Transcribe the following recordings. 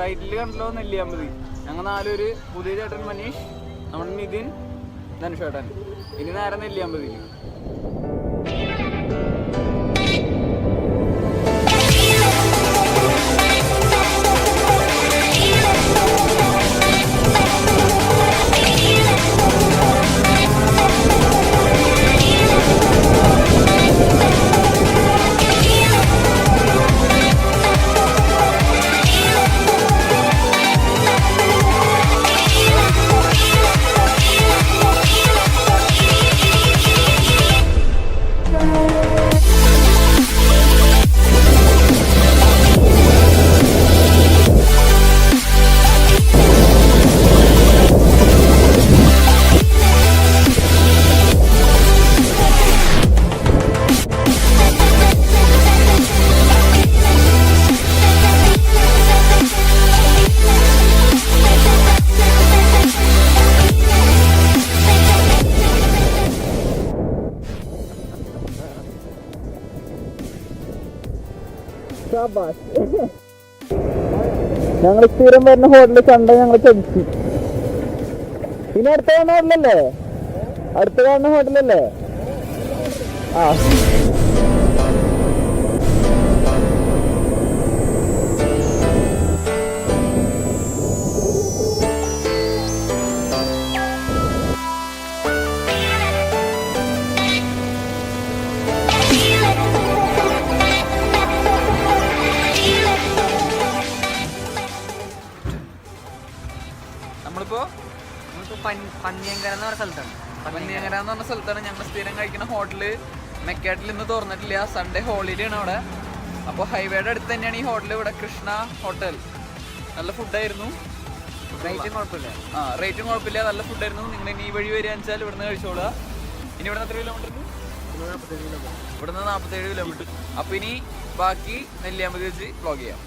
Title കണ്ടല്ലോ നെല്ലിയാമ്പതി. ഞങ്ങൾ 4 പേര്, പുതിയ ചേട്ടൻ മനീഷ്, നമ്മുടെ നിതിൻ, ധനുഷേട്ടൻ. ഇനി നേരെ നെല്ലിയാമ്പതിയിൽ. ഞങ്ങൾ സ്ഥിരം വരുന്ന ഹോട്ടലിൽ കണ്ട ഞങ്ങൾ ചതിച്ചു. ഇനി അടുത്ത കാണുന്ന ഹോട്ടലല്ലേ? അടുത്ത കാണുന്ന ഹോട്ടലല്ലേ? ആ പന്നിയങ്കര എന്ന് പറഞ്ഞ സ്ഥലത്താണ് ഞങ്ങൾ സ്ഥിരം കഴിക്കുന്ന ഹോട്ടല്. മെക്കാട്ടിൽ ഇന്ന് തുറന്നിട്ടില്ല, സൺഡേ ഹോളിഡേ ആണ് അവിടെ. അപ്പോൾ ഹൈവേയുടെ അടുത്ത് തന്നെയാണ് ഈ ഹോട്ടൽ. ഇവിടെ കൃഷ്ണ ഹോട്ടൽ. നല്ല ഫുഡായിരുന്നു, റേറ്റും കുഴപ്പമില്ല. റേറ്റും കുഴപ്പമില്ല, നല്ല ഫുഡായിരുന്നു. നിങ്ങൾ ഇനി ഈ വഴി വരികയെന്ന് വെച്ചാൽ ഇവിടുന്ന് കഴിച്ചോളുക. ഇനി ഇവിടുന്ന് എത്ര കിലോമീറ്റർ? ഇവിടുന്ന് 47 കിലോമീറ്റർ. അപ്പോൾ ഇനി ബാക്കി നെല്ലിയാമ്പതി വെച്ച് വ്ലോഗ് ചെയ്യാം.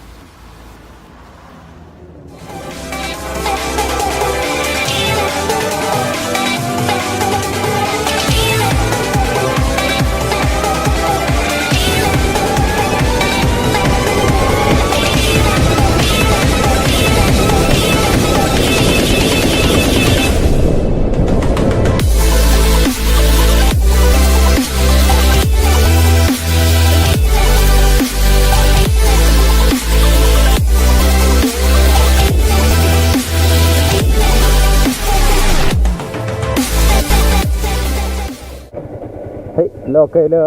ലോക്കയിലോ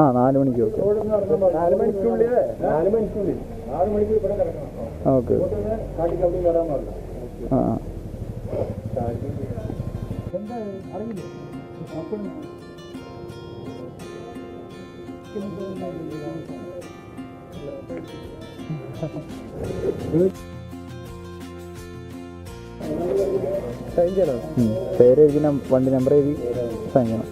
അവിടെ 4 മണിക്ക് ഓക്കെ. പേര് എഴുതി വണ്ടി നമ്പർ എഴുതി സൈൻ ചെയ്യണം.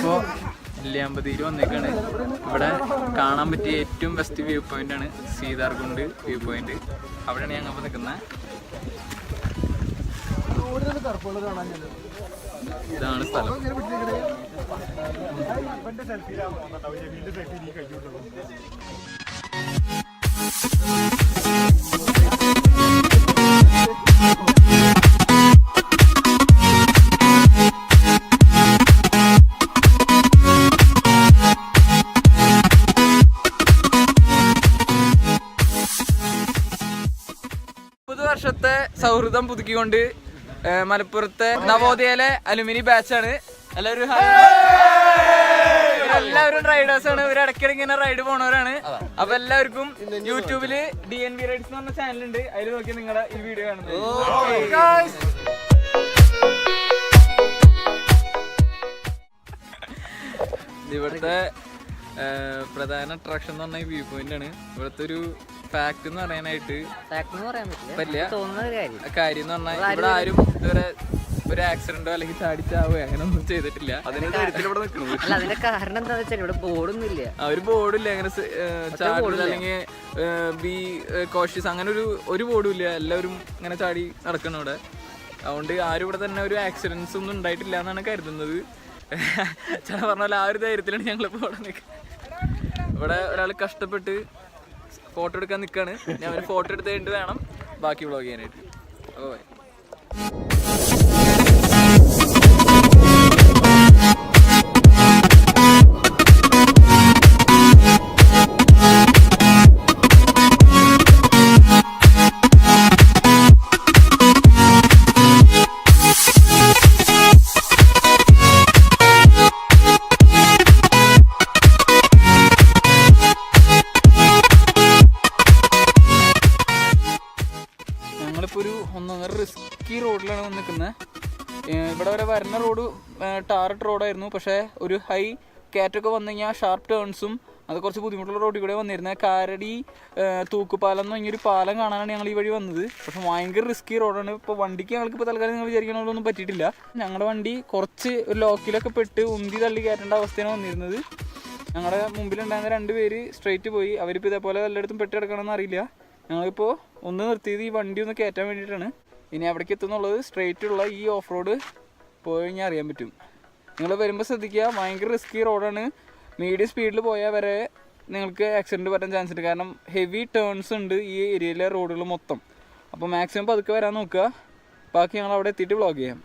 നമ്മളിപ്പോൾ നെല്ലിയാമ്പതിയിൽ വന്നേക്കാണ്. ഇവിടെ കാണാൻ പറ്റിയ ഏറ്റവും ബെസ്റ്റ് വ്യൂ പോയിന്റ് ആണ് സീതാർകുണ്ട് വ്യൂ പോയിന്റ്. അവിടെയാണ് ഞങ്ങൾ ഇപ്പോൾ നിൽക്കുന്നത്. ഇതാണ് സ്ഥലം. വർഷത്തെ സൗഹൃദം പുതുക്കിക്കൊണ്ട് മലപ്പുറത്തെ നവോദയയിലെ അലുമിനി ബാച്ചാണ്. എല്ലാവരും റൈഡേഴ്സ് ആണ്. ഇവർ ഇടയ്ക്കിടെ ഇങ്ങനെ റൈഡ് പോണവരാണ്. അപ്പൊ എല്ലാവർക്കും യൂട്യൂബില് DNV റൈഡ്സ് എന്ന് പറഞ്ഞ ചാനലുണ്ട്. അതിൽ നോക്കി നിങ്ങളുടെ ഈ വീഡിയോ കാണുന്നത്. ഇവിടുത്തെ പ്രധാന അട്രാക്ഷൻ എന്ന് പറഞ്ഞ വ്യൂ പോയിന്റ് ആണ്. ഇവിടുത്തെ ഒരു ഫാക്ട് എന്ന് പറയാനായിട്ട് കാര്യം എന്ന് പറഞ്ഞാൽ ഇവിടെ ആരും ഇതുവരെ ഒരു ആക്സിഡന്റോ അല്ലെങ്കിൽ ചാടിച്ചാവോ അങ്ങനെ ഒന്നും ചെയ്തിട്ടില്ല. അതിന്റെ കാരണം എന്താ വെച്ചാൽ ഇവിടെ ബോർഡൊന്നുമില്ല. ഒരു ബോർഡില്ല അങ്ങനെ ചാടില്ല അല്ലെങ്കിൽ ബി കോഷ്യസ് അങ്ങനെ ഒരു ബോർഡും ഇല്ല. എല്ലാവരും ഇങ്ങനെ ചാടി നടക്കണം ഇവിടെ. അതുകൊണ്ട് ആരും ഇവിടെ തന്നെ ഒരു ആക്സിഡൻസ് ഒന്നും ഉണ്ടായിട്ടില്ല എന്നാണ് കരുതുന്നത്. ചില പറഞ്ഞാൽ ആ ഒരു ധൈര്യത്തിലാണ് ഞങ്ങളിപ്പോൾ ഇവിടെ നിൽക്കുന്നത്. ഇവിടെ ഒരാൾ കഷ്ടപ്പെട്ട് ഫോട്ടോ എടുക്കാൻ നിൽക്കുകയാണ്. ഞാൻ ഒരു ഫോട്ടോ എടുത്ത് കഴിഞ്ഞിട്ട് വേണം ബാക്കി വ്ളോഗ് ചെയ്യാനായിട്ട്. ഓ റിസ്കി റോഡിലാണ് വന്ന് നിൽക്കുന്നത്. ഇവിടെ വരെ വരുന്ന റോഡ് ടാറിട്ട് റോഡായിരുന്നു. പക്ഷേ ഒരു ഹൈ കാറ്റൊക്കെ വന്നു കഴിഞ്ഞാൽ ഷാർപ്പ് ടേൺസും അത് കുറച്ച് ബുദ്ധിമുട്ടുള്ള റോഡിൽ കൂടെ വന്നിരുന്നത്. കാരടി തൂക്കുപാലം എന്ന് പറഞ്ഞൊരു പാലം കാണാനാണ് ഞങ്ങൾ ഈ വഴി വന്നത്. പക്ഷെ ഭയങ്കര റിസ്കി റോഡാണ്. ഇപ്പോൾ വണ്ടിക്ക് ഞങ്ങൾക്ക് ഇപ്പോൾ തൽക്കാലം നിങ്ങൾ വിചാരിക്കണമൊന്നും പറ്റിയിട്ടില്ല. ഞങ്ങളുടെ വണ്ടി കുറച്ച് ഒരു ലോക്കിലൊക്കെ പെട്ട് ഉന്തി തള്ളി കയറ്റേണ്ട അവസ്ഥയാണ് വന്നിരുന്നത്. ഞങ്ങളുടെ മുമ്പിലുണ്ടായിരുന്ന 2 പേര് സ്ട്രെയിറ്റ് പോയി. അവരിപ്പോൾ ഇതേപോലെ എല്ലായിടത്തും പെട്ട് കിടക്കണമെന്ന് അറിയില്ല. ഞങ്ങളിപ്പോൾ ഒന്ന് നിർത്തിയത് ഈ വണ്ടി ഒന്ന് കയറ്റാൻ വേണ്ടിയിട്ടാണ്. ഇനി അവിടേക്ക് എത്തുന്നുള്ളത് സ്ട്രെയിറ്റ് ഉള്ള ഈ ഓഫ് റോഡ് പോയി കഴിഞ്ഞാൽ അറിയാൻ പറ്റും. നിങ്ങൾ വരുമ്പോൾ ശ്രദ്ധിക്കുക, ഭയങ്കര റിസ്കി റോഡാണ്. മീഡിയം സ്പീഡിൽ പോയാൽ വരെ നിങ്ങൾക്ക് ആക്സിഡൻറ്റ് പറ്റാൻ ചാൻസ് ഉണ്ട്. കാരണം ഹെവി ടേൺസ് ഉണ്ട് ഈ ഏരിയയിലെ റോഡുകൾ മൊത്തം. അപ്പോൾ മാക്സിമം പതുക്കെ വരാൻ നോക്കുക. ബാക്കി ഞങ്ങൾ അവിടെ എത്തിയിട്ട് വ്ളോഗ് ചെയ്യാം.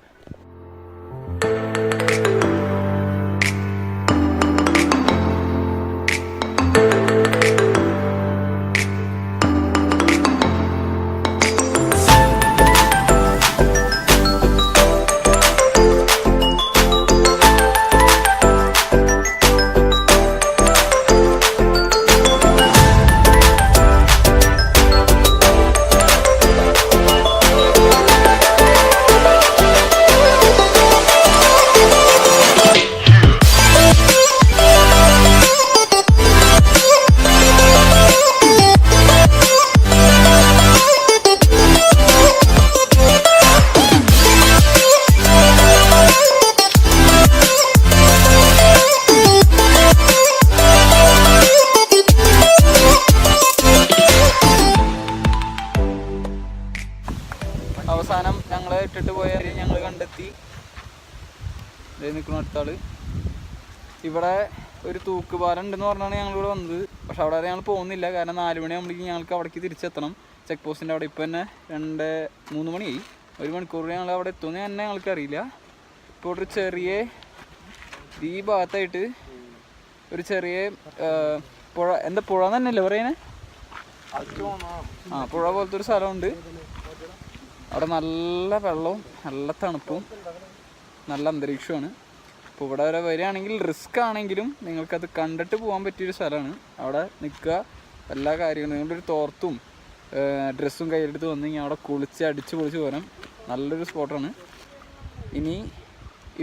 അവസാനം ഞങ്ങളെ ഇട്ടിട്ട് പോയ ഞങ്ങൾ കണ്ടെത്തി. നിൽക്കുന്ന അടുത്താള്. ഇവിടെ ഒരു തൂക്കുപാലം ഉണ്ടെന്ന് പറഞ്ഞാണ് ഞങ്ങളിവിടെ വന്നത്. പക്ഷെ അവിടെ ഞങ്ങൾ പോകുന്നില്ല. കാരണം 4 മണിയാകുമ്പോഴേക്കും ഞങ്ങൾക്ക് അവിടേക്ക് തിരിച്ചെത്തണം. ചെക്ക് പോസ്റ്റിൻ്റെ അവിടെ. ഇപ്പോൾ തന്നെ 2-3 മണിയായി. 1 മണിക്കൂർ ഞങ്ങൾ അവിടെ എത്തുമെന്ന് തന്നെ ഞങ്ങൾക്ക് അറിയില്ല. ഇപ്പോൾ ഒരു ചെറിയ ഈ ഭാഗത്തായിട്ട് ഒരു ചെറിയ പുഴ, എന്താ പുഴ തന്നെയല്ലേ പറയുന്നത്? പുഴ പോലത്തെ ഒരു സ്ഥലമുണ്ട്. അവിടെ നല്ല വെള്ളവും നല്ല തണുപ്പും നല്ല അന്തരീക്ഷമാണ്. അപ്പോൾ ഇവിടെ വരെ വരികയാണെങ്കിൽ റിസ്ക് ആണെങ്കിലും നിങ്ങൾക്കത് കണ്ടിട്ട് പോകാൻ പറ്റിയൊരു സ്ഥലമാണ്. അവിടെ നിൽക്കുക, എല്ലാ കാര്യങ്ങളും നിങ്ങളുടെ ഒരു തോർത്തും ഡ്രസ്സും കയ്യിലെടുത്ത് വന്ന് കഴിഞ്ഞാൽ അവിടെ കുളിച്ച് അടിച്ച് പൊളിച്ച് പോരാം. നല്ലൊരു സ്പോട്ടാണ്. ഇനി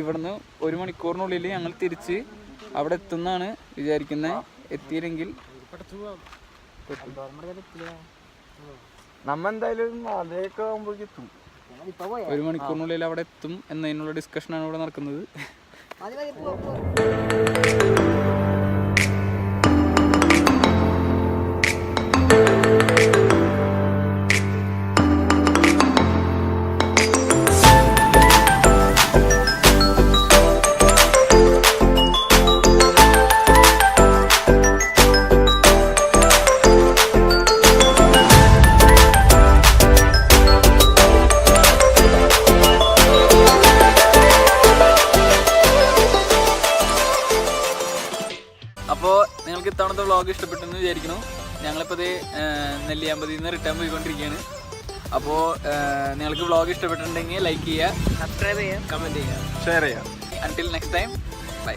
ഇവിടുന്ന് 1 മണിക്കൂറിനുള്ളിൽ ഞങ്ങൾ തിരിച്ച് അവിടെ എത്തുന്നതാണ് വിചാരിക്കുന്നത്. എത്തിയില്ലെങ്കിൽ നമ്മ എന്തായാലും 4 ആകുമ്പോഴേക്കും എത്തും. 1 മണിക്കൂറിനുള്ളിൽ അവിടെ എത്തും എന്നതിനുള്ള ഡിസ്കഷനാണ് ഇവിടെ നടക്കുന്നത്. അപ്പോൾ നിങ്ങൾക്ക് ഇത്തവണത്തെ വ്ളോഗ് ഇഷ്ടപ്പെട്ടെന്ന് വിചാരിക്കുന്നു. ഞങ്ങളിപ്പോൾ ഇത് നെല്ലിയാമ്പതിയിൽ നിന്ന് റിട്ടേൺ പോയിക്കൊണ്ടിരിക്കുകയാണ്. അപ്പോൾ നിങ്ങൾക്ക് വ്ളോഗ് ഇഷ്ടപ്പെട്ടിട്ടുണ്ടെങ്കിൽ ലൈക്ക് ചെയ്യുക, സബ്സ്ക്രൈബ് ചെയ്യുക, കമൻറ്റ് ചെയ്യുക, ഷെയർ ചെയ്യുക. Until next time, by.